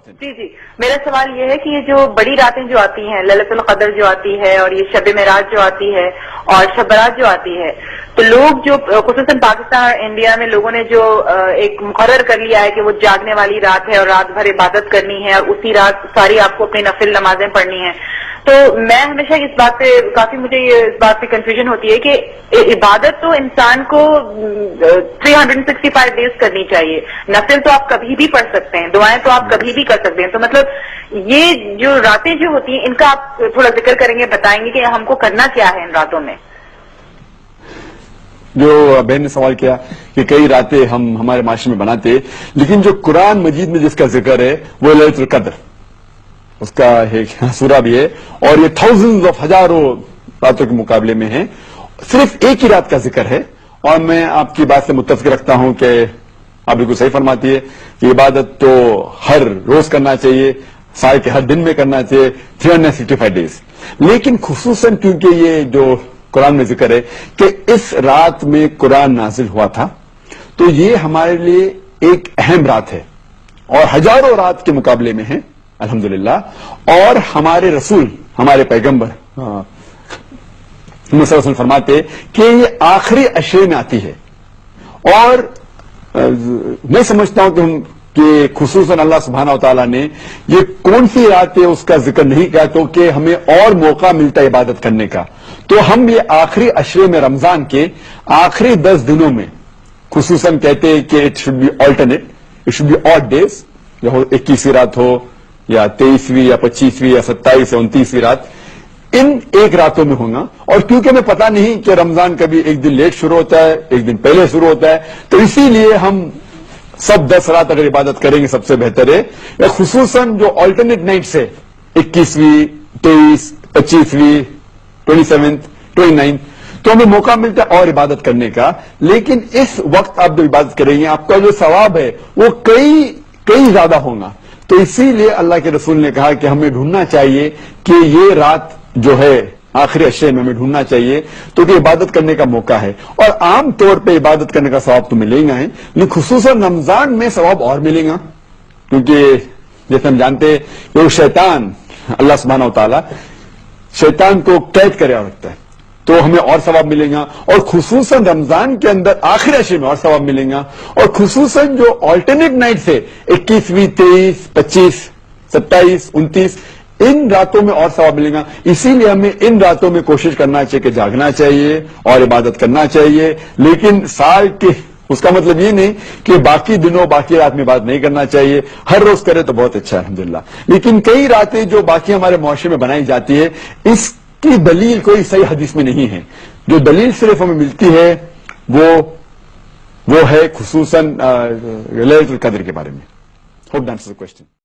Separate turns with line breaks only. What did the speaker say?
جی جی، میرا سوال یہ ہے کہ یہ جو بڑی راتیں جو آتی ہیں، للیلۃ القدر جو آتی ہے اور یہ شب معراج جو آتی ہے اور شب برات جو آتی ہے، تو لوگ جو خصوصاً پاکستان اور انڈیا میں لوگوں نے جو ایک مقرر کر لیا ہے کہ وہ جاگنے والی رات ہے اور رات بھر عبادت کرنی ہے اور اسی رات ساری آپ کو اپنی نفل نمازیں پڑھنی ہیں، تو میں ہمیشہ اس بات پہ کافی مجھے اس بات پہ کنفیوژن ہوتی ہے کہ عبادت تو انسان کو 365 ڈیز کرنی چاہیے، نفل تو آپ کبھی بھی پڑھ سکتے ہیں، دعائیں تو آپ کبھی بھی کر سکتے ہیں، تو مطلب یہ جو راتیں جو ہوتی ہیں ان کا آپ تھوڑا ذکر کریں گے، بتائیں گے کہ ہم کو کرنا کیا ہے ان راتوں میں؟
جو بہن نے سوال کیا کہ کئی راتیں ہم ہمارے معاشرے میں بناتے ہیں، لیکن جو قرآن مجید میں جس کا ذکر ہے وہ لیلۃ القدر، اس کا ایک سورہ بھی ہے اور یہ تھاؤزنڈز آف ہزاروں راتوں کے مقابلے میں ہے، صرف ایک ہی رات کا ذکر ہے، اور میں آپ کی بات سے متفق رکھتا ہوں کہ آپ بالکل صحیح فرماتی ہے کہ عبادت تو ہر روز کرنا چاہیے، سال کے ہر دن میں کرنا چاہیے، 365 ڈیز، لیکن خصوصاً کیونکہ یہ جو قرآن میں ذکر ہے کہ اس رات میں قرآن نازل ہوا تھا، تو یہ ہمارے لیے ایک اہم رات ہے اور ہزاروں رات کے مقابلے میں ہے الحمدللہ، اور ہمارے رسول، ہمارے پیغمبر صلی اللہ علیہ وسلم فرماتے کہ یہ آخری عشرے میں آتی ہے، اور میں سمجھتا ہوں کہ خصوصاً اللہ سبحانہ و تعالیٰ نے یہ کون سی رات ہے اس کا ذکر نہیں کیا تو کہ ہمیں اور موقع ملتا ہے عبادت کرنے کا، تو ہم یہ آخری عشرے میں رمضان کے آخری 10 دنوں میں خصوصاً کہتے ہیں کہ it should be alternate, it should be odd days, یا 21ویں رات ہو یا 23ویں یا 25ویں یا 27 یا 29ویں رات، ان ایک راتوں میں ہونا، اور کیونکہ ہمیں پتا نہیں کہ رمضان کبھی ایک دن لیٹ شروع ہوتا ہے، ایک دن پہلے شروع ہوتا ہے، تو اسی لیے ہم سب 10 رات اگر عبادت کریں گے سب سے بہتر ہے، یا خصوصاً جو آلٹرنیٹ نائٹس ہے 21ویں 23 25ویں 27 29، تو ہمیں موقع ملتا ہے اور عبادت کرنے کا، لیکن اس وقت آپ جو عبادت کریں گے آپ کا جو ثواب ہے وہ کئی زیادہ ہوگا، تو اسی لیے اللہ کے رسول نے کہا کہ ہمیں ڈھونڈنا چاہیے کہ یہ رات جو ہے آخری عشرے میں ہمیں ڈھونڈنا چاہیے تو کہ عبادت کرنے کا موقع ہے، اور عام طور پہ عبادت کرنے کا ثواب تو ملے گا، لیکن خصوصاً رمضان میں ثواب اور ملے گا، کیونکہ جیسے ہم جانتے ہیں کہ وہ شیطان، اللہ سبحانہ و تعالیٰ شیطان کو قید کرے رکھتا ہے، تو ہمیں اور ثواب ملے گا، اور خصوصاً رمضان کے اندر آخری عشرے میں اور ثواب ملے گا، اور خصوصاً جو آلٹرنیٹ نائٹ ہے 21ویں 23 25 27 29، ان راتوں میں اور ثواب ملے گا، اسی لیے ہمیں ان راتوں میں کوشش کرنا چاہیے کہ جاگنا چاہیے اور عبادت کرنا چاہیے، لیکن سال کے اس کا مطلب یہ نہیں کہ باقی دنوں باقی رات میں بات نہیں کرنا چاہیے، ہر روز کرے تو بہت اچھا ہے الحمدللہ، لیکن کئی راتیں جو باقی ہمارے معاشرے میں بنائی جاتی ہے اس کی دلیل کوئی صحیح حدیث میں نہیں ہے، جو دلیل صرف ہمیں ملتی ہے وہ ہے خصوصاً لیلۃ القدر کے بارے میں۔ Hope that's the question.